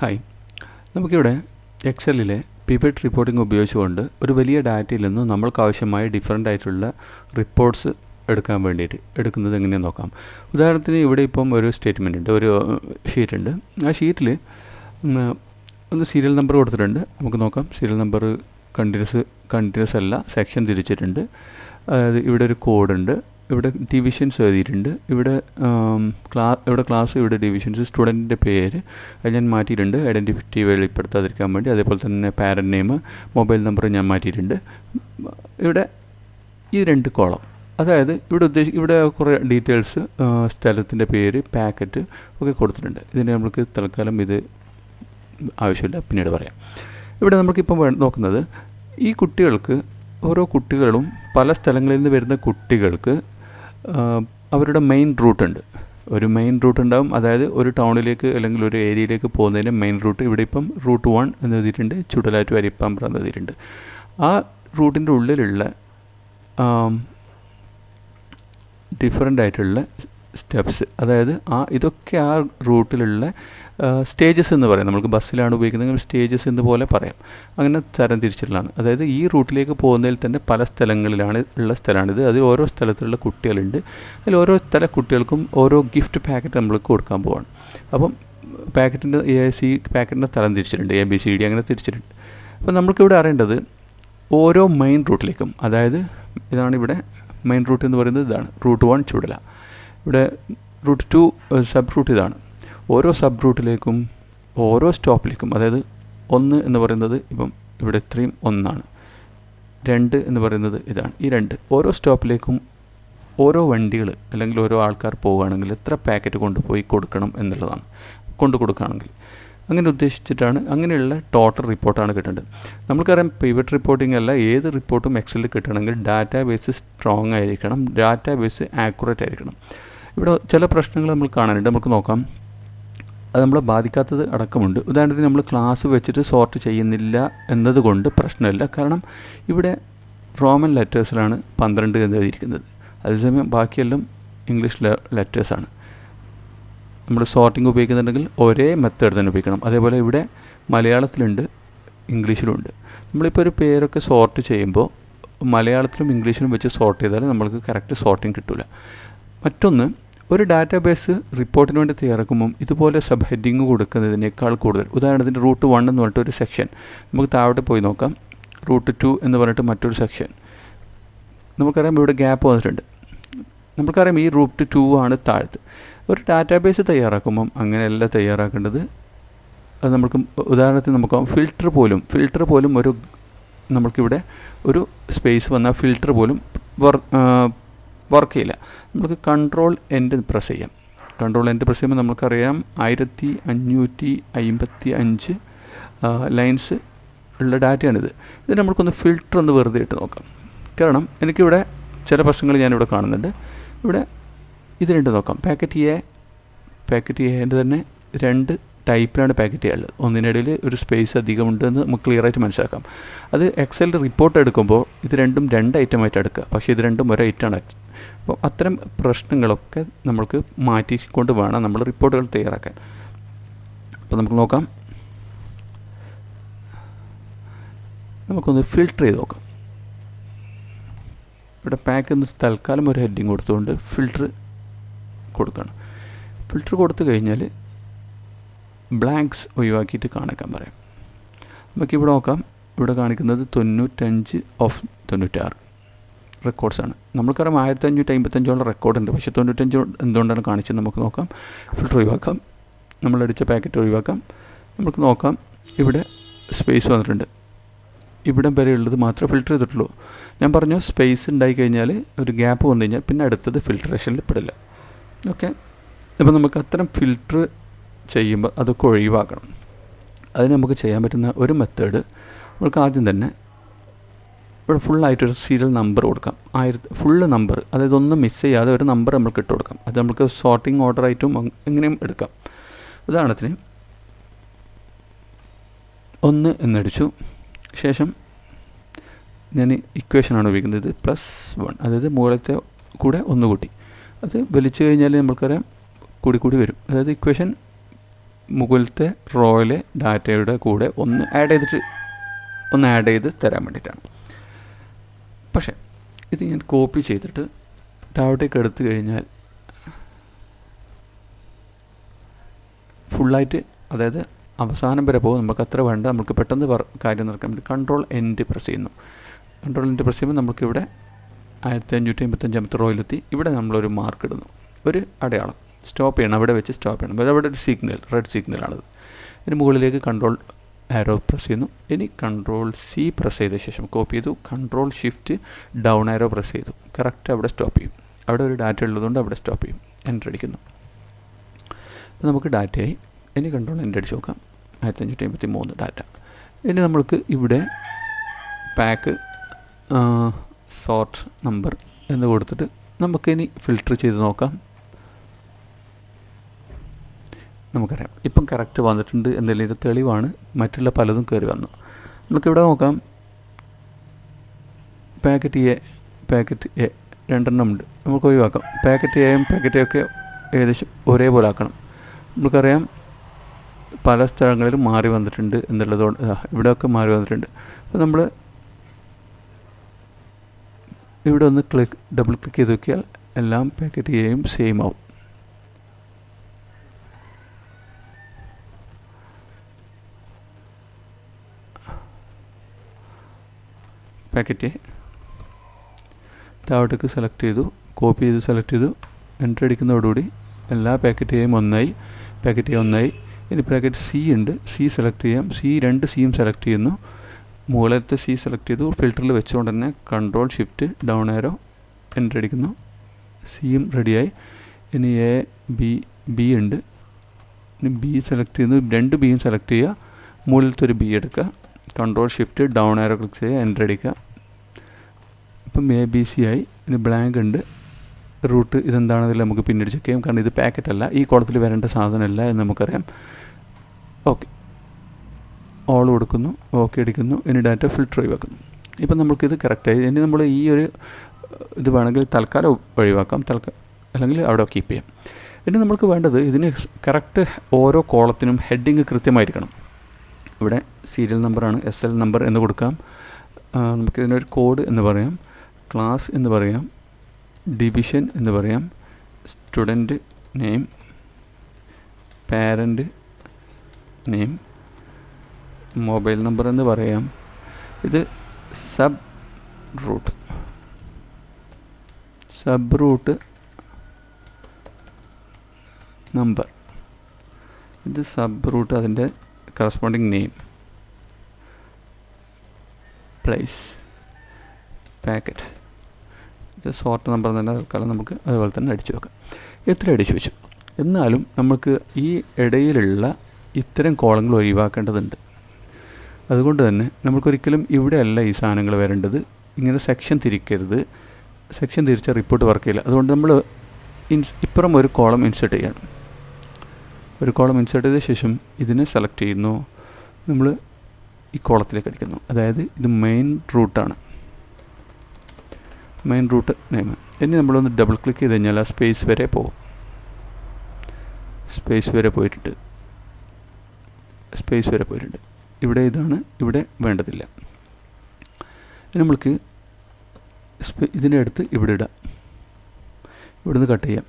Hi, നമുക്കിവിടെ എക്സലിലെ pivot reporting ഉപയോഗിച്ചുകൊണ്ട് ഒരു വലിയ ഡാറ്റയിൽ നിന്ന് നമ്മൾക്കാവശ്യമായ ഡിഫറൻ്റ് ആയിട്ടുള്ള റിപ്പോർട്ട്സ് എടുക്കാൻ വേണ്ടിയിട്ട് എടുക്കുന്നത് എങ്ങനെയെന്ന് നോക്കാം. ഉദാഹരണത്തിന് ഇവിടെ ഇപ്പം ഒരു സ്റ്റേറ്റ്മെൻ്റ് ഉണ്ട്, ഒരു ഷീറ്റ് ഉണ്ട്. ആ ഷീറ്റിൽ ഒന്ന് സീരിയൽ നമ്പർ കൊടുത്തിട്ടുണ്ട്. നമുക്ക് നോക്കാം. സീരിയൽ നമ്പർ കണ്ടിന്യൂസ് അല്ല, സെക്ഷൻ തിരിച്ചിട്ടുണ്ട്. അതായത് ഇവിടെ ഒരു കോഡുണ്ട്, ഇവിടെ ഡിവിഷൻസ് എഴുതിയിട്ടുണ്ട്, ഇവിടെ ക്ലാസ്, ഇവിടെ ഡിവിഷൻസ്, സ്റ്റുഡൻറ്റിൻ്റെ പേര് അത് ഞാൻ മാറ്റിയിട്ടുണ്ട് ഐഡൻറ്റിറ്റി വെളിപ്പെടുത്താതിരിക്കാൻ വേണ്ടി. അതേപോലെ തന്നെ പാരൻറ്റ് നെയിം, മൊബൈൽ നമ്പർ ഞാൻ മാറ്റിയിട്ടുണ്ട്. ഇവിടെ ഈ 2 കോളം, അതായത് ഇവിടെ കുറേ ഡീറ്റെയിൽസ്, സ്ഥലത്തിൻ്റെ പേര്, പാക്കറ്റ് ഒക്കെ കൊടുത്തിട്ടുണ്ട്. ഇതിന് നമുക്ക് തൽക്കാലം ഇത് ആവശ്യമില്ല, പിന്നീട് പറയാം. ഇവിടെ നമുക്കിപ്പം നോക്കുന്നത് ഈ കുട്ടികൾക്ക്, ഓരോ കുട്ടികളും പല സ്ഥലങ്ങളിൽ നിന്ന് വരുന്ന കുട്ടികൾക്ക് അവരുടെ മെയിൻ റൂട്ടുണ്ട്. ഒരു മെയിൻ റൂട്ട് ഉണ്ടാകും. അതായത് ഒരു ടൗണിലേക്ക് അല്ലെങ്കിൽ ഒരു ഏരിയയിലേക്ക് പോകുന്നതിന് മെയിൻ റൂട്ട്. ഇവിടെ ഇപ്പം റൂട്ട് 1 എന്ന് എഴുതിയിട്ടുണ്ട്, ചുടല ടു അരിപ്പാമ്പ്ര എന്ന് എഴുതിയിട്ടുണ്ട്. ആ റൂട്ടിൻ്റെ ഉള്ളിലുള്ള ഡിഫറൻ്റ് ആയിട്ടുള്ള സ്റ്റെപ്സ്, അതായത് ഇതൊക്കെ ആ റൂട്ടിലുള്ള സ്റ്റേജസ് എന്ന് പറയാം. നമുക്ക് ബസ്സിലാണ് ഉപയോഗിക്കുന്നത്, സ്റ്റേജസ് എന്ന് പോലെ പറയാം. അങ്ങനെ തരം തിരിച്ചിട്ടുള്ളതാണ്. അതായത് ഈ റൂട്ടിലേക്ക് പോകുന്നതിൽ തന്നെ പല സ്ഥലങ്ങളിലാണ് ഉള്ള സ്ഥലമാണിത്. അതിൽ ഓരോ സ്ഥലത്തുള്ള കുട്ടികളുണ്ട്. അതിൽ ഓരോ സ്ഥല കുട്ടികൾക്കും ഓരോ ഗിഫ്റ്റ് പാക്കറ്റ് നമ്മൾ കൊടുക്കാൻ പോവാണ്. അപ്പം പാക്കറ്റിൻ്റെ പാക്കറ്റിൻ്റെ തരം തിരിച്ചിട്ടുണ്ട്, ABCD അങ്ങനെ തിരിച്ചിട്ടുണ്ട്. അപ്പം നമ്മൾക്കിവിടെ അറിയേണ്ടത് ഓരോ മെയിൻ റൂട്ടിലേക്കും, അതായത് ഇതാണ് ഇവിടെ മെയിൻ റൂട്ട് എന്ന് പറയുന്നത്, ഇതാണ് റൂട്ട് 1 ചുടല. ഇവിടെ റൂട്ട് 2 സബ് റൂട്ട് ഇതാണ്. ഓരോ സബ് റൂട്ടിലേക്കും ഓരോ സ്റ്റോപ്പിലേക്കും, അതായത് 1 എന്ന് പറയുന്നത് ഇപ്പം ഇവിടെ ഇത്രയും 1 2 എന്ന് പറയുന്നത് ഇതാണ്, ഈ 2 ഓരോ സ്റ്റോപ്പിലേക്കും ഓരോ വണ്ടികൾ അല്ലെങ്കിൽ ഓരോ ആൾക്കാർ പോവുകയാണെങ്കിൽ എത്ര പാക്കറ്റ് കൊണ്ടുപോയി കൊടുക്കണം എന്നുള്ളതാണ്. കൊടുക്കുകയാണെങ്കിൽ അങ്ങനെ ഉദ്ദേശിച്ചിട്ടാണ്, അങ്ങനെയുള്ള ടോട്ടൽ റിപ്പോർട്ടാണ് കിട്ടേണ്ടത്. നമുക്കറിയാം പിവറ്റ് റിപ്പോർട്ടിംഗ് അല്ല, ഏത് റിപ്പോർട്ടും എക്സലിൽ കിട്ടണമെങ്കിൽ ഡാറ്റാബേസ് സ്ട്രോങ് ആയിരിക്കണം, ഡാറ്റാബേസ് ആക്യുറേറ്റ് ആയിരിക്കണം. ഇവിടെ ചില പ്രശ്നങ്ങൾ നമ്മൾ കാണാനുണ്ട്, നമുക്ക് നോക്കാം. അത് നമ്മളെ ബാധിക്കാത്തത് അടക്കമുണ്ട്. ഉദാഹരണത്തിന് നമ്മൾ ക്ലാസ് വെച്ചിട്ട് സോർട്ട് ചെയ്യുന്നില്ല എന്നതുകൊണ്ട് പ്രശ്നമില്ല. കാരണം ഇവിടെ റോമൻ ലെറ്റേഴ്സിലാണ് 12 എന്ന് എഴുതിയിരിക്കുന്നത്. അതേസമയം ബാക്കിയെല്ലാം ഇംഗ്ലീഷ് ലെറ്റേഴ്സാണ്. നമ്മൾ സോർട്ടിങ് ഉപയോഗിക്കുന്നുണ്ടെങ്കിൽ ഒരേ മെത്തേഡ് തന്നെ ഉപയോഗിക്കണം. അതേപോലെ ഇവിടെ മലയാളത്തിലുണ്ട്, ഇംഗ്ലീഷിലുണ്ട്. നമ്മളിപ്പോൾ ഒരു പേരൊക്കെ സോർട്ട് ചെയ്യുമ്പോൾ മലയാളത്തിലും ഇംഗ്ലീഷിലും വെച്ച് സോർട്ട് ചെയ്താൽ നമ്മൾക്ക് കറക്റ്റ് സോർട്ടിങ് കിട്ടില്ല. മറ്റൊന്ന്, ഒരു ഡാറ്റാബേസ് റിപ്പോർട്ടിന് വേണ്ടി തയ്യാറാക്കുമ്പം ഇതുപോലെ സബ് ഹെഡിങ് കൊടുക്കുന്നതിനേക്കാൾ കൂടുതൽ, ഉദാഹരണത്തിന് റൂട്ട് 1 എന്ന് പറഞ്ഞിട്ട് ഒരു സെക്ഷൻ, നമുക്ക് താഴോട്ട് പോയി നോക്കാം. റൂട്ട് 2 എന്ന് പറഞ്ഞിട്ട് മറ്റൊരു സെക്ഷൻ. നമുക്കറിയാം ഇവിടെ ഗ്യാപ്പ് വന്നിട്ടുണ്ട്. നമുക്കറിയാം ഈ റൂട്ട് 2 ആണ് താഴത്ത്. ഒരു ഡാറ്റാബേസ് തയ്യാറാക്കുമ്പം അങ്ങനെയല്ല തയ്യാറാക്കേണ്ടത്. അത് നമുക്ക് ഉദാഹരണത്തിന് നമുക്ക് ഫിൽറ്റർ പോലും ഒരു നമുക്കിവിടെ ഒരു സ്പേസ് വന്നാൽ ഫിൽറ്റർ പോലും വർക്ക് ചെയ്യില്ല. നമുക്ക് കൺട്രോൾ എൻഡ് പ്രസ് ചെയ്യാം. കൺട്രോൾ എൻഡ് പ്രസ് ചെയ്യുമ്പോൾ നമുക്കറിയാം 1555 ലൈൻസ് ഉള്ള ഡാറ്റയാണിത്. ഇത് നമ്മൾക്കൊന്ന് ഫിൽറ്റർ ഒന്ന് വെറുതെ ഇട്ട് നോക്കാം. കാരണം എനിക്കിവിടെ ചില പ്രശ്നങ്ങൾ ഞാനിവിടെ കാണുന്നുണ്ട്. ഇവിടെ ഇത് 2 നോക്കാം. പാക്കറ്റ് എൻ്റെ തന്നെ 2 ടൈപ്പിലാണ് പാക്കറ്റ് ചെയ്യുള്ളത്. ഒന്നിനിടയിൽ ഒരു സ്പേസ് അധികമുണ്ടെന്ന് നമുക്ക് ക്ലിയറായിട്ട് മനസ്സിലാക്കാം. അത് എക്സലിൽ റിപ്പോർട്ട് എടുക്കുമ്പോൾ ഇത് 2 2 ഐറ്റമായിട്ട് എടുക്കുക, പക്ഷേ ഇത് 2 ഒരു ഐറ്റമാണ്. അപ്പോൾ അത്തരം പ്രശ്നങ്ങളൊക്കെ നമ്മൾക്ക് മാറ്റിക്കൊണ്ട് വേണം നമ്മൾ റിപ്പോർട്ടുകൾ തയ്യാറാക്കാൻ. അപ്പോൾ നമുക്ക് നോക്കാം. നമുക്കൊന്ന് ഫിൽറ്റർ ചെയ്ത് നോക്കാം. ഇവിടെ പാക്ക് എന്ന് തൽക്കാലം ഒരു ഹെഡിങ് കൊടുത്തുകൊണ്ട് ഫിൽറ്റർ കൊടുക്കണം. ഫിൽറ്റർ കൊടുത്തു കഴിഞ്ഞാൽ ബ്ലാങ്ക്സ് ഒഴിവാക്കിയിട്ട് കാണിക്കാൻ പറയാം. നമുക്കിവിടെ നോക്കാം. ഇവിടെ കാണിക്കുന്നത് 95/96 റെക്കോർഡ്സാണ്. നമ്മൾക്കറിയാം 1555 റെക്കോർഡുണ്ട്, പക്ഷേ 95 എന്തുകൊണ്ടാണ് കാണിച്ചത് നമുക്ക് നോക്കാം. ഫിൽറ്റർ ഒഴിവാക്കാം, നമ്മളടിച്ച പാക്കറ്റ് ഒഴിവാക്കാം. നമുക്ക് നോക്കാം. ഇവിടെ സ്പേസ് വന്നിട്ടുണ്ട്. ഇവിടെ വരെയുള്ളത് മാത്രമേ ഫിൽറ്റർ ചെയ്തിട്ടുള്ളൂ. ഞാൻ പറഞ്ഞു സ്പേസ് ഉണ്ടായി കഴിഞ്ഞാൽ, ഒരു ഗ്യാപ്പ് വന്നു കഴിഞ്ഞാൽ പിന്നെ അടുത്തത് ഫിൽട്രേഷനിൽ പെടില്ല. ഓക്കെ, അപ്പോൾ നമുക്ക് അത്തരം ഫിൽറ്റർ ചെയ്യുമ്പോൾ അതൊക്കെ ഒഴിവാക്കണം. അതിന് നമുക്ക് ചെയ്യാൻ പറ്റുന്ന ഒരു മെത്തേഡ്, നമുക്ക് ആദ്യം തന്നെ ഇവിടെ ഫുള്ളായിട്ടൊരു സീരിയൽ നമ്പർ കൊടുക്കാം. ഫുള്ള് നമ്പർ, അതായത് ഒന്നും മിസ് ചെയ്യാതെ ഒരു നമ്പർ നമുക്ക് ഇട്ട് കൊടുക്കാം. അത് നമുക്ക് സോർട്ടിങ് ഓർഡർ ആയിട്ടും എങ്ങനെയും എടുക്കാം. ഉദാഹരണത്തിന് 1 എന്നടിച്ചു. ശേഷം ഞാൻ ഇക്വേഷനാണ് ഉപയോഗിക്കുന്നത്, +1, അതായത് മുകളിലത്തെ കൂടെ 1 കൂട്ടി. അത് വലിച്ചു കഴിഞ്ഞാൽ നമ്മൾക്കറിയാം കൂടി വരും. അതായത് ഇക്വേഷൻ മുകളിലത്തെ റോയിലെ ഡാറ്റയുടെ കൂടെ ഒന്ന് ആഡ് ചെയ്ത് തരാൻ വേണ്ടിയിട്ടാണ്. പക്ഷേ ഇത് ഞാൻ കോപ്പി ചെയ്തിട്ട് താഴോട്ടേക്ക് എടുത്തു കഴിഞ്ഞാൽ ഫുള്ളായിട്ട്, അതായത് അവസാനം വരെ പോകും. നമുക്ക് അത്ര വേണ്ട, നമുക്ക് പെട്ടെന്ന് കാര്യം നടക്കാൻ വേണ്ടി Ctrl+N പ്രസ് ചെയ്യുന്നു. Ctrl+N പ്രസ് ചെയ്യുമ്പോൾ നമുക്കിവിടെ 1555 റോയിലെത്തി. ഇവിടെ നമ്മളൊരു മാർക്ക് ഇടുന്നു, ഒരു അടയാളം. സ്റ്റോപ്പ് ചെയ്യണം, അവിടെ വെച്ച് സ്റ്റോപ്പ് ചെയ്യണം. അവിടെ ഒരു സിഗ്നൽ, റെഡ് സിഗ്നലാണത്. ഇതിന് മുകളിലേക്ക് Ctrl ആരോ പ്രസ് ചെയ്യുന്നു. ഇനി Ctrl+C പ്രസ് ചെയ്ത ശേഷം കോപ്പി ചെയ്തു, Ctrl+Shift ഡൗൺ ആരോ പ്രസ് ചെയ്തു. കറക്റ്റ് അവിടെ സ്റ്റോപ്പ് ചെയ്യും. അവിടെ ഒരു ഡാറ്റ ഉള്ളതുകൊണ്ട് അവിടെ സ്റ്റോപ്പ് ചെയ്യും. എൻ്റർ അടിക്കുന്നു. അപ്പോൾ നമുക്ക് ഡാറ്റയായി. ഇനി Ctrl+Enter അടിച്ച് നോക്കാം. 1553 ഡാറ്റ. ഇനി നമ്മൾക്ക് ഇവിടെ പാക്ക് സോർട്ട് നമ്പർ എന്ന് കൊടുത്തിട്ട് നമുക്കിനി ഫിൽട്ടർ ചെയ്ത് നോക്കാം. നമുക്കറിയാം ഇപ്പം കറക്റ്റ് വന്നിട്ടുണ്ട് എന്നതിൻ്റെ തെളിവാണ്. മറ്റുള്ള പലതും കയറി വന്നു. നമുക്കിവിടെ നോക്കാം. പാക്കറ്റ് എ രണ്ടെണ്ണം ഉണ്ട്, നമുക്ക് ഒഴിവാക്കാം. പാക്കറ്റ് എയും പാക്കറ്റ് എ ഒക്കെ ഏകദേശം ഒരേപോലെ ആക്കണം. നമുക്കറിയാം പല സ്ഥലങ്ങളിലും മാറി വന്നിട്ടുണ്ട് എന്നുള്ളതുകൊണ്ട് ഇവിടെയൊക്കെ മാറി വന്നിട്ടുണ്ട്. അപ്പോൾ നമ്മൾ ഇവിടെ ഒന്ന് ഡബിൾ ക്ലിക്ക് ചെയ്ത് നോക്കിയാൽ എല്ലാം പാക്കറ്റ് എയും സെയിം ആവും. പാക്കറ്റ് താഴോട്ടേക്ക് സെലക്ട് ചെയ്തു, കോപ്പി ചെയ്ത് സെലക്ട് ചെയ്തു, എൻ്റർ അടിക്കുന്നതോടുകൂടി എല്ലാ പാക്കറ്റ് എയും ഒന്നായി. ഇനി പാക്കറ്റ് സി ഉണ്ട്, സി സെലക്ട് ചെയ്യാം. രണ്ട് സിയും സെലക്ട് ചെയ്യുന്നു. മുകളിലത്തെ സി സെലക്ട് ചെയ്തു. ഫിൽറ്ററിൽ വെച്ചുകൊണ്ട് തന്നെ Ctrl+Shift ഡൗൺ ആരോ എൻ്റർ അടിക്കുന്നു. സിയും റെഡിയായി. ഇനി ബി ഉണ്ട്. ഇനി ബി സെലക്ട് ചെയ്യുന്നു. രണ്ട് ബിയും സെലക്ട് ചെയ്യുക. മുകളിലത്തെ ഒരു ബി എടുക്കുക. Ctrl+Shift ഡൗൺ ആരോ ക്ലിക്ക് ചെയ്യുക, എൻ്റർ അടിക്കുക. ഇപ്പം ABC ആയി. ഇനി ബ്ലാങ്ക് ഉണ്ട്. റൂട്ട് ഇതെന്താണെന്നില്ല നമുക്ക് പിന്നീട് ചെക്ക് ചെയ്യാം. കാരണം ഇത് പാക്കറ്റ് അല്ല, ഈ കോളത്തിൽ വരേണ്ട സാധനമല്ല എന്ന് നമുക്കറിയാം. ഓക്കെ, ഓൾ കൊടുക്കുന്നു, ഓക്കെ അടിക്കുന്നു. ഇനി ഡാറ്റ ഫിൽട്ടർ ഒഴിവാക്കുന്നു. ഇപ്പം നമുക്കിത് കറക്റ്റായി. ഇനി നമ്മൾ ഈ ഒരു ഇത് വേണമെങ്കിൽ തൽക്കാലം ഒഴിവാക്കാം, അല്ലെങ്കിൽ അവിടെ കീപ്പ് ചെയ്യാം. ഇനി നമുക്ക് വേണ്ടത് ഇതിന് കറക്റ്റ് ഓരോ കോളത്തിനും ഹെഡിങ് കൃത്യമായിരിക്കണം. ഇവിടെ സീരിയൽ നമ്പറാണ്, SL നമ്പർ എന്ന് കൊടുക്കാം. നമുക്കിതിനൊരു കോഡ് എന്ന് പറയാം, ക്ലാസ് എന്ന് പറയാം, ഡിവിഷൻ എന്ന് പറയാം, student name, parent name, mobile number എന്ന് പറയാം. ഇത് സബ് റൂട്ട് നമ്പർ. ഇത് സബ് റൂട്ട്, അതിൻ്റെ കറസ്പോണ്ടിങ് നെയിം, പ്ലേസ്, പാക്കറ്റ്. ഇത് സോർട്ട് നമ്പർ തന്നെ തൽക്കാലം നമുക്ക് അതുപോലെ തന്നെ അടിച്ചു വെക്കാം. എത്ര അടിച്ചു വെച്ചു. എന്നാലും നമുക്ക് ഈ ഇടയിലുള്ള ഇത്തരം കോളങ്ങൾ ഒഴിവാക്കേണ്ടതുണ്ട്. അതുകൊണ്ട് തന്നെ നമുക്കൊരിക്കലും ഇവിടെയല്ല ഈ സാധനങ്ങൾ വരേണ്ടത്. ഇങ്ങനെ സെക്ഷൻ തിരിക്കരുത്. സെക്ഷൻ തിരിച്ചാൽ റിപ്പോർട്ട് വർക്ക് ചെയ്യില്ല. അതുകൊണ്ട് നമ്മൾ ഇപ്പുറം ഒരു കോളം ഇൻസേർട്ട് ചെയ്യണം. ഒരു കോളം ഇൻസേർട്ട് ചെയ്ത ശേഷം ഇതിനെ സെലക്ട് ചെയ്യുന്നു. നമ്മൾ ഈ കോളത്തിലേക്ക് അടിക്കുന്നു. അതായത് ഇത് മെയിൻ റൂട്ട് നെയിം. ഇനി നമ്മളൊന്ന് ഡബിൾ ക്ലിക്ക് ചെയ്ത് കഴിഞ്ഞാൽ ആ സ്പേസ് വരെ പോകും. സ്പേസ് വരെ പോയിട്ടുണ്ട്. ഇവിടെ ഇതാണ്, ഇവിടെ വേണ്ടതില്ല. നമ്മൾക്ക് ഇതിൻ്റെ അടുത്ത് ഇവിടെ ഇടാം. ഇവിടുന്ന് കട്ട് ചെയ്യാം.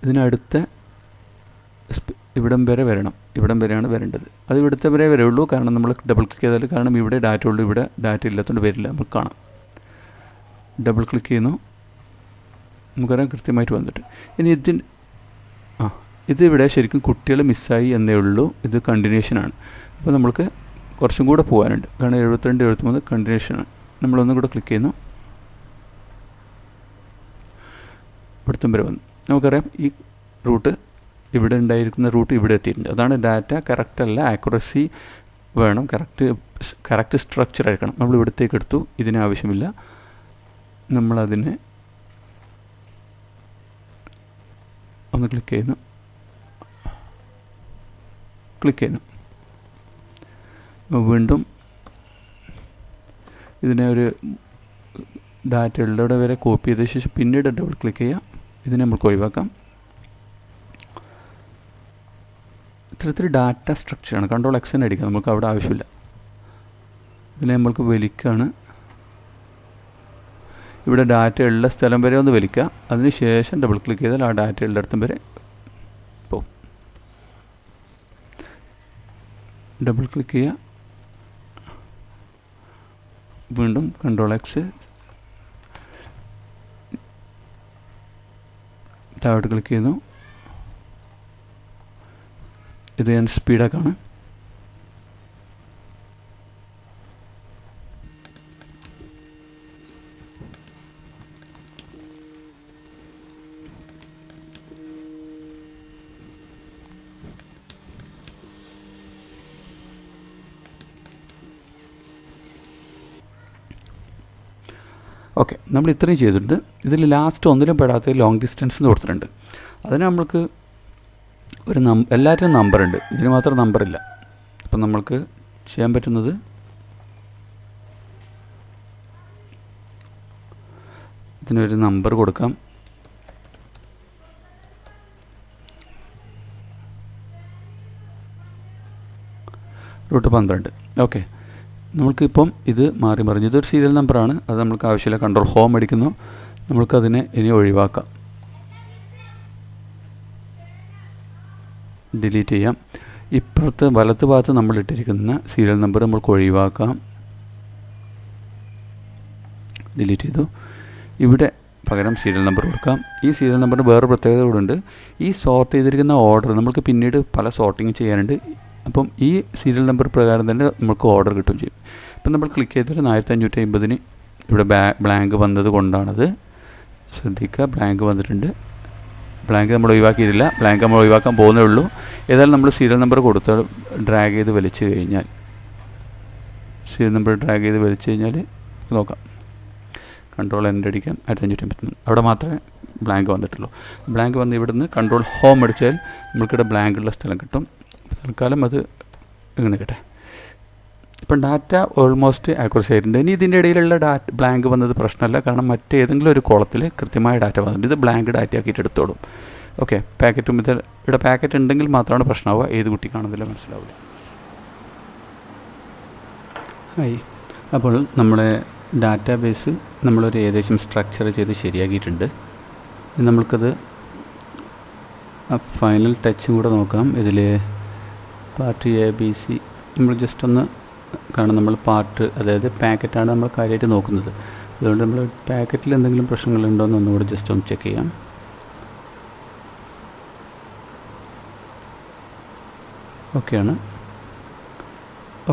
ഇതിനടുത്ത ഇവിടം വരെ വരണം. ഇവിടം വരെയാണ് വരേണ്ടത്. അത് ഇവിടുത്തെ വരെ വരുള്ളൂ. കാരണം നമ്മൾ ഡബിൾ ക്ലിക്ക് ചെയ്താൽ, കാരണം ഇവിടെ ഡാറ്റ ഉള്ളൂ, ഇവിടെ ഡാറ്റ ഇല്ലാത്തതുകൊണ്ട് വരില്ല. നമുക്ക് കാണാം. ഡബിൾ ക്ലിക്ക് ചെയ്യുന്നു. നമുക്കറിയാം കൃത്യമായിട്ട് വന്നിട്ട്. ഇനി ഇതിവിടെ ശരിക്കും കുട്ടികൾ മിസ്സായി എന്നേ ഉള്ളൂ. ഇത് കണ്ടിന്യൂഷനാണ്. അപ്പോൾ നമുക്ക് കുറച്ചും കൂടെ പോകാനുണ്ട്. കാരണം 72, 73 കണ്ടിന്യൂഷനാണ്. നമ്മളൊന്നും കൂടെ ക്ലിക്ക് ചെയ്യുന്നു. ഇവിടുത്തെ വരെ വന്നു. നമുക്കറിയാം ഈ റൂട്ട്, ഇവിടെ ഉണ്ടായിരിക്കുന്ന റൂട്ട് ഇവിടെ എത്തിയിട്ടുണ്ട്. അതാണ് ഡാറ്റ കറക്റ്റ് അല്ല, ആക്യുറസി വേണം, കറക്റ്റ് സ്ട്രക്ചർ ആയിരിക്കണം. നമ്മൾ ഇവിടത്തേക്ക് എടുത്തു, ഇതിന് ആവശ്യമില്ല. നമ്മളതിനെ ഒന്ന് ക്ലിക്ക് ചെയ്യുന്നു. വീണ്ടും ഇതിനെ ഒരു ഡാറ്റ ഉള്ളവിടെ വരെ കോപ്പി ചെയ്ത ശേഷം പിന്നീട് ഡബിൾ ക്ലിക്ക് ചെയ്യാം. ഇതിനെ നമുക്ക് ഒഴിവാക്കാം. ഇത്തരത്തിൽ ഡാറ്റ സ്ട്രക്ചറാണ്. കൺട്രോൾ എക്സ് തന്നെ അടിക്കാം, നമുക്ക് അവിടെ ആവശ്യമില്ല. ഇതിനെ നമ്മൾക്ക് വലിക്കുകയാണ്. ഇവിടെ ഡാറ്റ ഉള്ള സ്ഥലം വരെ ഒന്ന് വലിക്കുക. അതിന് ശേഷം ഡബിൾ ക്ലിക്ക് ചെയ്താൽ ആ ഡാറ്റ ഉള്ളിടത്തും വരെ പോകും. ഡബിൾ ക്ലിക്ക് ചെയ്യുക, വീണ്ടും കൺട്രോൾ എക്സ്, താഴോട്ട് ക്ലിക്ക് ചെയ്യുന്നു. ഇത് ഞാൻ സ്പീഡാക്കാണ്. ഓക്കെ, നമ്മൾ ഇത്രയും ചെയ്തിട്ടുണ്ട്. ഇതിൽ ലാസ്റ്റ് ഒന്നിലും പെടാത്ത ലോങ് ഡിസ്റ്റൻസ് എന്ന് കൊടുത്തിട്ടുണ്ട്. അതിന് നമ്മൾക്ക് ഒരു എല്ലാറ്റിനും നമ്പറുണ്ട്, ഇതിന് മാത്രം നമ്പറില്ല. അപ്പം നമ്മൾക്ക് ചെയ്യാൻ പറ്റുന്നത് ഇതിനൊരു നമ്പർ കൊടുക്കാം. റൂട്ട് 12. ഓക്കെ, നമ്മൾക്കിപ്പം ഇത് മാറി മറിഞ്ഞു. ഇതൊരു സീരിയൽ നമ്പറാണ്, അത് നമ്മൾക്ക് ആവശ്യമില്ല. കൺട്രോൾ ഹോം അടിക്കുന്നു. നമ്മൾക്കതിനെ ഇനി ഒഴിവാക്കാം, ഡിലീറ്റ് ചെയ്യാം. ഇപ്പുറത്ത് വലത്ത് ഭാഗത്ത് നമ്മൾ ഇട്ടിരിക്കുന്ന സീരിയൽ നമ്പർ നമ്മൾക്ക് ഒഴിവാക്കാം, ഡിലീറ്റ് ചെയ്തു. ഇവിടെ പകരം സീരിയൽ നമ്പർ കൊടുക്കാം. ഈ സീരിയൽ നമ്പറിന് വേറെ പ്രത്യേകത കൂടെ ഉണ്ട്. ഈ സോർട്ട് ചെയ്തിരിക്കുന്ന ഓർഡർ നമുക്ക് പിന്നീട് പല സോർട്ടിങ് ചെയ്യാനുണ്ട്. അപ്പം ഈ സീരിയൽ നമ്പർ പ്രകാരം തന്നെ നമുക്ക് ഓർഡർ കിട്ടുകയും ചെയ്യും. ഇപ്പം നമ്മൾ ക്ലിക്ക് ചെയ്തിട്ട് 1550 ഇവിടെ ബ്ലാങ്ക് വന്നത് കൊണ്ടാണത്. ശ്രദ്ധിക്കുക, ബ്ലാങ്ക് വന്നിട്ടുണ്ട്. ബ്ലാങ്ക് നമ്മൾ ഒഴിവാക്കിയിട്ടില്ല, ബ്ലാങ്ക് നമ്മൾ ഒഴിവാക്കാൻ പോകുന്നേ ഉള്ളൂ. ഏതായാലും നമ്മൾ സീരിയൽ നമ്പർ കൊടുത്താൽ ഡ്രാഗ് ചെയ്ത് വലിച്ചു കഴിഞ്ഞാൽ, സീരിയൽ നമ്പർ ഡ്രാഗ് ചെയ്ത് വലിച്ചു കഴിഞ്ഞാൽ നോക്കാം. കൺട്രോൾ എൻ്റർ അടിക്കാം. 1553 അവിടെ മാത്രമേ ബ്ലാങ്ക് വന്നിട്ടുള്ളൂ. ബ്ലാങ്ക് വന്ന് ഇവിടുന്ന് കൺട്രോൾ ഹോം അടിച്ചാൽ നമുക്കിവിടെ ബ്ലാങ്ക് ഉള്ള സ്ഥലം കിട്ടും. തൽക്കാലം അത് ഇങ്ങനെ കിട്ടെ. ഇപ്പം ഡാറ്റ ഓൾമോസ്റ്റ് ആക്യുറസി ആയിട്ടുണ്ട്. ഇനി ഇതിൻ്റെ ഇടയിലുള്ള ബ്ലാങ്ക് വന്നത് പ്രശ്നമല്ല, കാരണം മറ്റേതെങ്കിലും ഒരു കോളത്തിൽ കൃത്യമായ ഡാറ്റ വന്നിട്ടുണ്ട്. ഇത് ബ്ലാങ്ക് ഡാറ്റ ആക്കിയിട്ട് എടുത്തോളും. ഓക്കെ, പാക്കറ്റും ഇത് ഇവിടെ പാക്കറ്റ് ഉണ്ടെങ്കിൽ മാത്രമാണ് പ്രശ്നമാവുക, ഏത് കുട്ടിക്കാണെന്നില്ല മനസ്സിലാവില്ല. ഹായ്, അപ്പോൾ നമ്മുടെ ഡാറ്റാബേസ് നമ്മളൊരു ഏകദേശം സ്ട്രക്ചർ ചെയ്ത് ശരിയാക്കിയിട്ടുണ്ട്. നമ്മൾക്കത് ഫൈനൽ ടച്ചും കൂടെ നോക്കാം. ഇതിൽ പാർട്ട് ABC നമ്മൾ ജസ്റ്റ് ഒന്ന് കാരണം നമ്മൾ പാർട്ട്, അതായത് പാക്കറ്റാണ് നമ്മൾ കാര്യമായിട്ട് നോക്കുന്നത്. അതുകൊണ്ട് നമ്മൾ പാക്കറ്റിൽ എന്തെങ്കിലും പ്രശ്നങ്ങളുണ്ടോ എന്ന് ഒന്നുകൂടെ ജസ്റ്റ് ഒന്ന് ചെക്ക് ചെയ്യാം. ഓക്കെയാണ്.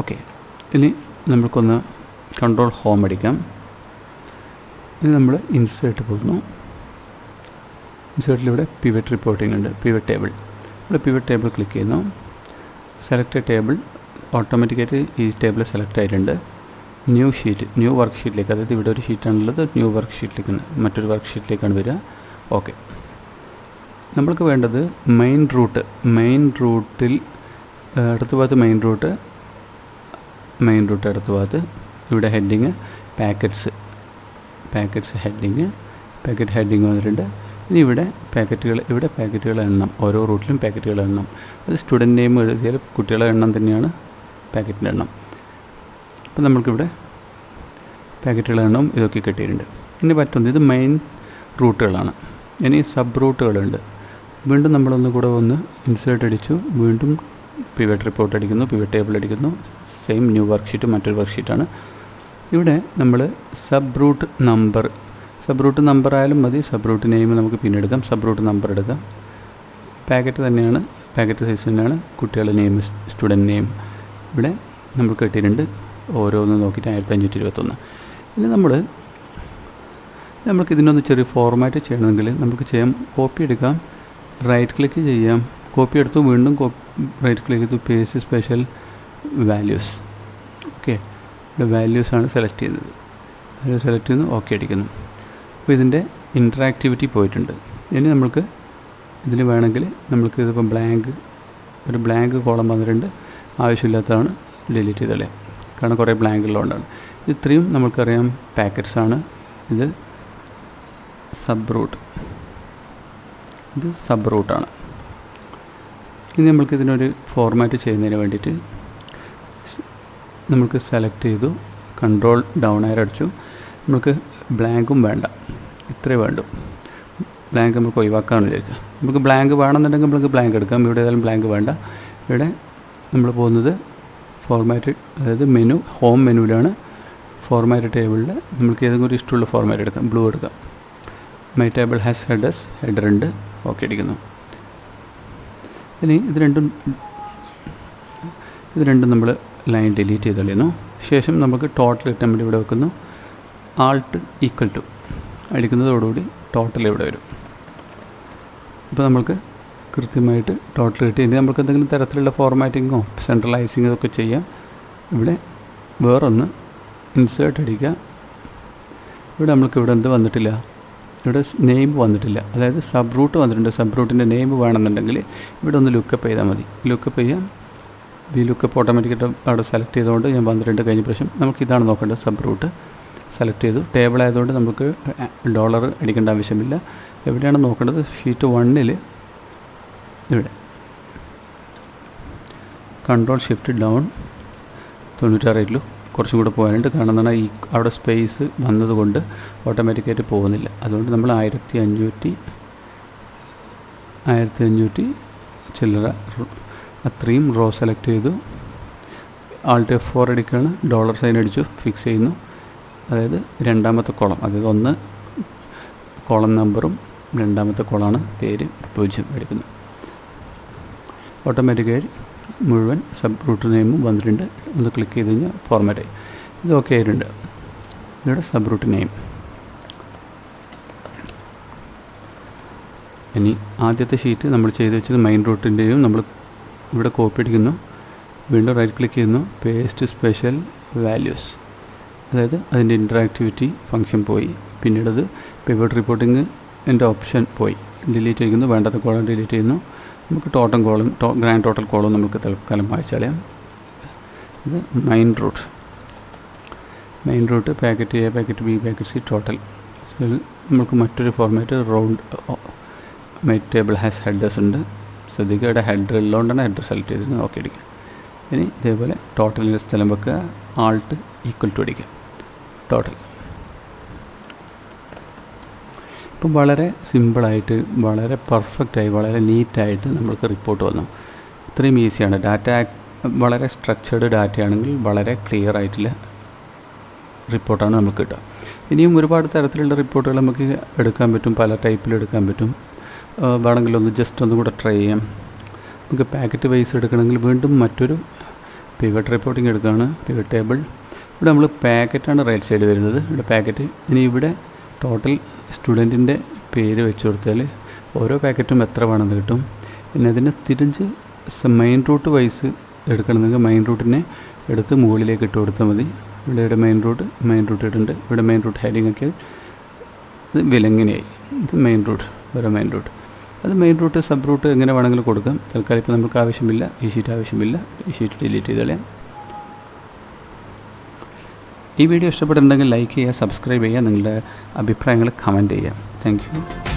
ഓക്കെ, ഇനി നമ്മൾക്കൊന്ന് കൺട്രോൾ ഹോം അടിക്കാം. ഇനി നമ്മൾ ഇൻസേർട്ട് പോകുന്നു. ഇൻസേർട്ടിലിവിടെ പിവറ്റ് റിപ്പോർട്ടിംഗ് ഉണ്ട്, പിവറ്റ് ടേബിൾ. ഇവിടെ പിവറ്റ് ടേബിൾ ക്ലിക്ക് ചെയ്യുന്നു. സെലക്ട് ടേബിൾ, ഓട്ടോമാറ്റിക്കായിട്ട് ഈ ടേബിൾ സെലക്ട് ആയിട്ടുണ്ട്. ന്യൂ ഷീറ്റ്, ന്യൂ വർക്ക് ഷീറ്റിലേക്ക്, അതായത് ഇവിടെ ഒരു ഷീറ്റാണുള്ളത്, ന്യൂ വർക്ക് ഷീറ്റിലേക്കാണ്, മറ്റൊരു വർക്ക് ഷീറ്റിലേക്കാണ് വരിക. ഓക്കെ, നമ്മൾക്ക് വേണ്ടത് മെയിൻ റൂട്ടിൽ അടുത്ത ഭാഗത്ത് മെയിൻ റൂട്ട് അടുത്ത ഭാഗത്ത് ഇവിടെ heading packets heading, packet heading വന്നിട്ടുണ്ട്. ഇനി ഇവിടെ പാക്കറ്റുകളുടെ എണ്ണം, ഓരോ റൂട്ടിലും പാക്കറ്റുകളുടെ എണ്ണം, അത് സ്റ്റുഡൻറ്റ് നെയിം എഴുതിയാൽ കുട്ടികളുടെ എണ്ണം തന്നെയാണ് പാക്കറ്റിൻ്റെ എണ്ണം. അപ്പോൾ നമ്മൾക്കിവിടെ പാക്കറ്റുകളുടെ എണ്ണം ഇതൊക്കെ കിട്ടിയിട്ടുണ്ട്. ഇനി പറ്റുന്നത് ഇത് മെയിൻ റൂട്ടുകളാണ്. ഇനി സബ് റൂട്ടുകളുണ്ട്. വീണ്ടും നമ്മളൊന്ന് കൂടെ ഒന്ന് ഇൻസേർട്ട് അടിച്ചു, വീണ്ടും പിവറ്റ് റിപ്പോർട്ട് അടിക്കുന്നു, പിവറ്റ് ടേബിൾ അടിക്കുന്നു. സെയിം ന്യൂ വർക്ക് ഷീറ്റ്, മറ്റൊരു വർക്ക് ഷീറ്റാണ്. ഇവിടെ നമ്മൾ സബ് റൂട്ട് നമ്പർ ആയാലും മതി, സബ് റൂട്ട് നെയിം നമുക്ക് പിന്നെ എടുക്കാം, സബ് റൂട്ട് നമ്പർ എടുക്കാം. പാക്കറ്റ് തന്നെയാണ്, പാക്കറ്റ് സൈസ് തന്നെയാണ്, കുട്ടികളുടെ നെയിം, സ്റ്റുഡൻറ്റ് നെയിം ഇവിടെ നമ്മൾ കിട്ടിയിട്ടുണ്ട്. ഓരോന്ന് നോക്കിയിട്ട് 1521. ഇനി നമുക്ക് ഇതിനൊന്ന് ചെറിയ ഫോർമാറ്റ് ചെയ്യണമെങ്കിൽ നമുക്ക് ചെയ്യാം. കോപ്പി എടുക്കാം, റൈറ്റ് ക്ലിക്ക് ചെയ്യാം, കോപ്പി എടുത്തു, വീണ്ടും റൈറ്റ് ക്ലിക്ക് ചെയ്തു, പേസ്റ്റ് സ്പെഷ്യൽ വാല്യൂസ്. ഓക്കെ, ഇവിടെ വാല്യൂസാണ് സെലക്ട് ചെയ്യുന്നത്. വാല്യൂ സെലക്ട് ചെയ്യുന്നു, ഓക്കെ അടിക്കുന്നു. അപ്പോൾ ഇതിൻ്റെ ഇൻറ്ററാക്ടിവിറ്റി പോയിട്ടുണ്ട്. ഇനി നമ്മൾക്ക് ഇതിൽ വേണമെങ്കിൽ നമുക്ക് ഇതിപ്പം ഒരു ബ്ലാങ്ക് കോളം വന്നിട്ടുണ്ട്, ആവശ്യമില്ലാത്തതാണ്, ഡിലീറ്റ് ചെയ്തല്ലേ, കാരണം കുറേ ബ്ലാങ്ക് ഉള്ളതുകൊണ്ടാണ്. ഇത്രയും നമുക്കറിയാം പാക്കറ്റ്സാണ്. ഇത് സബ് റൂട്ടാണ്. ഇനി നമ്മൾക്ക് ഇതിനൊരു ഫോർമാറ്റ് ചെയ്യുന്നതിന് വേണ്ടിയിട്ട് നമുക്ക് സെലക്ട് ചെയ്തു, കൺട്രോൾ ഡൗൺ ആരോ അടിച്ചു. നമുക്ക് ബ്ലാങ്കും വേണ്ട, ഇത്രേ വേണ്ടു. ബ്ലാങ്ക് നമുക്ക് ഒഴിവാക്കാമെന്ന് വിചാരിക്കുക. നമുക്ക് ബ്ലാങ്ക് വേണമെന്നുണ്ടെങ്കിൽ നമുക്ക് ബ്ലാങ്ക് എടുക്കാം. ഇവിടെ ഏതായാലും ബ്ലാങ്ക് വേണ്ട. ഇവിടെ നമ്മൾ പോകുന്നത് ഫോർമാറ്റ്, അതായത് മെനു, ഹോം മെനുവിലാണ്. ഫോർമാറ്റ് ടേബിളിൽ നമുക്ക് ഏതെങ്കിലും ഒരു ഇഷ്ടമുള്ള ഫോർമാറ്റ് എടുക്കാം. ബ്ലൂ എടുക്കാം. My table has headers, header ഉണ്ട്, ഓക്കെ അടിക്കുന്നു. ഇനി ഇത് രണ്ടും നമ്മൾ ലൈൻ ഡിലീറ്റ് ചെയ്ത് കളയുന്നു. ശേഷം നമുക്ക് ടോട്ടൽ കിട്ടാൻ വേണ്ടി ഇവിടെ വെക്കുന്നു. ആൾട്ട് ഈക്വൽ ടു അടിക്കുന്നതോടുകൂടി ടോട്ടൽ ഇവിടെ വരും. ഇപ്പോൾ നമുക്ക് കൃത്യമായിട്ട് ടോട്ടൽ കിട്ടി. ഇനി നമുക്ക് എന്തെങ്കിലും തരത്തിലുള്ള ഫോർമാറ്റിങ്ങോ സെൻട്രലൈസിങ്ങോ ഒക്കെ ചെയ്യാം. ഇവിടെ വേറൊന്ന് ഇൻസേർട്ട് അടിക്കുക. ഇവിടെ നമുക്ക് ഇവിടെ എന്ത് വന്നിട്ടില്ല, ഇവിടെ നെയിം വന്നിട്ടില്ല, അതായത് സബ് റൂട്ട് വന്നിട്ടുണ്ട്. സബ് റൂട്ടിൻ്റെ നെയിം വേണമെന്നുണ്ടെങ്കിൽ ഇവിടെ ഒന്ന് ലുക്കപ്പ് ചെയ്താൽ മതി. ലുക്കപ്പ് ചെയ്യാം. VLookup ഓട്ടോമാറ്റിക്കായിട്ട് അവിടെ സെലക്ട് ചെയ്തുകൊണ്ട് ഞാൻ വന്നിട്ടുണ്ട്. കഴിഞ്ഞ പ്രാവശ്യം നമുക്കിതാണ് നോക്കേണ്ടത്. സബ് റൂട്ട് സെലക്ട് ചെയ്തു. ടേബിൾ ആയതുകൊണ്ട് നമുക്ക് ഡോളർ അടിക്കേണ്ട ആവശ്യമില്ല. എവിടെയാണ് നോക്കേണ്ടത്? ഷീറ്റ് 1ൽ ഇവിടെ കൺട്രോൾ ഷിഫ്റ്റ് ഡൗൺ 96 കുറച്ചും കൂടെ പോകാനുണ്ട്. കാരണം എന്താണ്, ഈ അവിടെ സ്പേസ് വന്നതുകൊണ്ട് ഓട്ടോമാറ്റിക്കായിട്ട് പോകുന്നില്ല. അതുകൊണ്ട് നമ്മൾ 1500 ചില്ലറ അത്രയും റോ സെലക്ട് ചെയ്തു. ആൾട്ട് F4 അടിക്കുകയാണ്. ഡോളർ സൈൻ അടിച്ചു, ഫിക്സ് ചെയ്യുന്നു. അതായത് രണ്ടാമത്തെ കോളം, അതായത് ഒന്ന് കോളം നമ്പറും രണ്ടാമത്തെ കോളമാണ് പേര് 0 എടുക്കുന്നു. ഓട്ടോമാറ്റിക്കായി മുഴുവൻ സബ് റൂട്ട് നെയിമും വന്നിട്ടുണ്ട്. ഒന്ന് ക്ലിക്ക് ചെയ്ത് കഴിഞ്ഞാൽ ഫോർമാറ്റായി. ഇത് ഓക്കെ ആയിട്ടുണ്ട്. ഇവിടെ സബ് റൂട്ട് നെയിം. ഇനി ആദ്യത്തെ ഷീറ്റ് നമ്മൾ ചെയ്ത് വെച്ചത് മെയിൻ റൂട്ടിൻ്റെയും നമ്മൾ ഇവിടെ കോപ്പി അടിക്കുന്നു. വീണ്ടും റൈറ്റ് ക്ലിക്ക് ചെയ്യുന്നു, പേസ്റ്റ് സ്പെഷ്യൽ വാല്യൂസ്, അതായത് അതിൻ്റെ ഇൻറ്ററാക്ടിവിറ്റി ഫംഗ്ഷൻ പോയി. പിന്നീട് അത് പിവറ്റ് റിപ്പോർട്ടിങ് എൻ്റെ ഓപ്ഷൻ പോയി, ഡിലീറ്റ് ചെയ്യുന്നു. വേണ്ടാത്ത കോളം ഡിലീറ്റ് ചെയ്യുന്നു. നമുക്ക് total column, grand total column നമുക്ക് തൽക്കാലം വായിച്ച് കളയാം. ഇത് main route packet A, packet B, packet C, total. നമുക്ക് മറ്റൊരു format round my table has headers ഉണ്ട്. ശ്രദ്ധിക്കുക, ഇവിടെ ഹെഡർ ഉള്ളതുകൊണ്ടാണ് ഹെഡർ സെലക്ട് ചെയ്തിരുന്നത്. ഓക്കെ അടിക്കുക. ഇനി ഇതേപോലെ ടോട്ടലിൻ്റെ സ്ഥലം വെക്കുക. ആൾട്ട് ഈക്വൽ ടു അടിക്കുക, ടോട്ടൽ. ഇപ്പം വളരെ സിമ്പിളായിട്ട്, വളരെ പെർഫെക്റ്റായി, വളരെ നീറ്റായിട്ട് നമ്മൾക്ക് റിപ്പോർട്ട് വന്നു. ഇത്രയും ഈസിയാണ്. ഡാറ്റ വളരെ സ്ട്രക്ചേർഡ് ഡാറ്റയാണെങ്കിൽ വളരെ ക്ലിയർ ആയിട്ടുള്ള റിപ്പോർട്ടാണ് നമുക്ക് കിട്ടുക. ഇനിയും ഒരുപാട് തരത്തിലുള്ള റിപ്പോർട്ടുകൾ നമുക്ക് എടുക്കാൻ പറ്റും. പല ടൈപ്പിൽ എടുക്കാൻ പറ്റും. വേണമെങ്കിൽ ജസ്റ്റ് ഒന്നും കൂടെ ട്രൈ ചെയ്യാം. നമുക്ക് പാക്കറ്റ് വൈസ് എടുക്കണമെങ്കിൽ വീണ്ടും മറ്റൊരു പിവറ്റ് റിപ്പോർട്ടിംഗ് എടുക്കുകയാണ്. Pivot table. ഇവിടെ നമ്മൾ പാക്കറ്റാണ് റൈറ്റ് സൈഡ് വരുന്നത്. ഇവിടെ പാക്കറ്റ്. ഇനി ഇവിടെ ടോട്ടൽ സ്റ്റുഡൻറ്റിൻ്റെ പേര് വെച്ച് കൊടുത്താൽ ഓരോ പാക്കറ്റും എത്ര വേണമെന്ന് കിട്ടും. പിന്നെ അതിന് തിരിച്ച് മെയിൻ റൂട്ട് വൈസ് എടുക്കണമെങ്കിൽ മെയിൻ റൂട്ടിനെ എടുത്ത് മുകളിലേക്ക് ഇട്ട് കൊടുത്താൽ മതി. ഇവിടെ മെയിൻ റൂട്ട് ഇടുന്നുണ്ട്. ഇവിടെ മെയിൻ റൂട്ട് ഹെഡിങ് ഒക്കെ ഇത് വിലങ്ങനെയായി. ഇത് മെയിൻ റൂട്ട്, വേറെ മെയിൻ റൂട്ട്. അത് മെയിൻ റൂട്ട് സബ് റൂട്ട് എങ്ങനെ വേണമെങ്കിലും കൊടുക്കാം. തൽക്കാലം ഇപ്പോൾ നമുക്ക് ആവശ്യമില്ല, ഈ ഷീറ്റ് ആവശ്യമില്ല. ഈ ഷീറ്റ് ഡിലീറ്റ് ചെയ്ത് കളയാം. ഈ വീഡിയോ ഇഷ്ടപ്പെട്ടിട്ടുണ്ടെങ്കിൽ ലൈക്ക് ചെയ്യുക, സബ്സ്ക്രൈബ് ചെയ്യുക, നിങ്ങളുടെ അഭിപ്രായങ്ങൾ കമൻറ്റ് ചെയ്യുക. Thank you.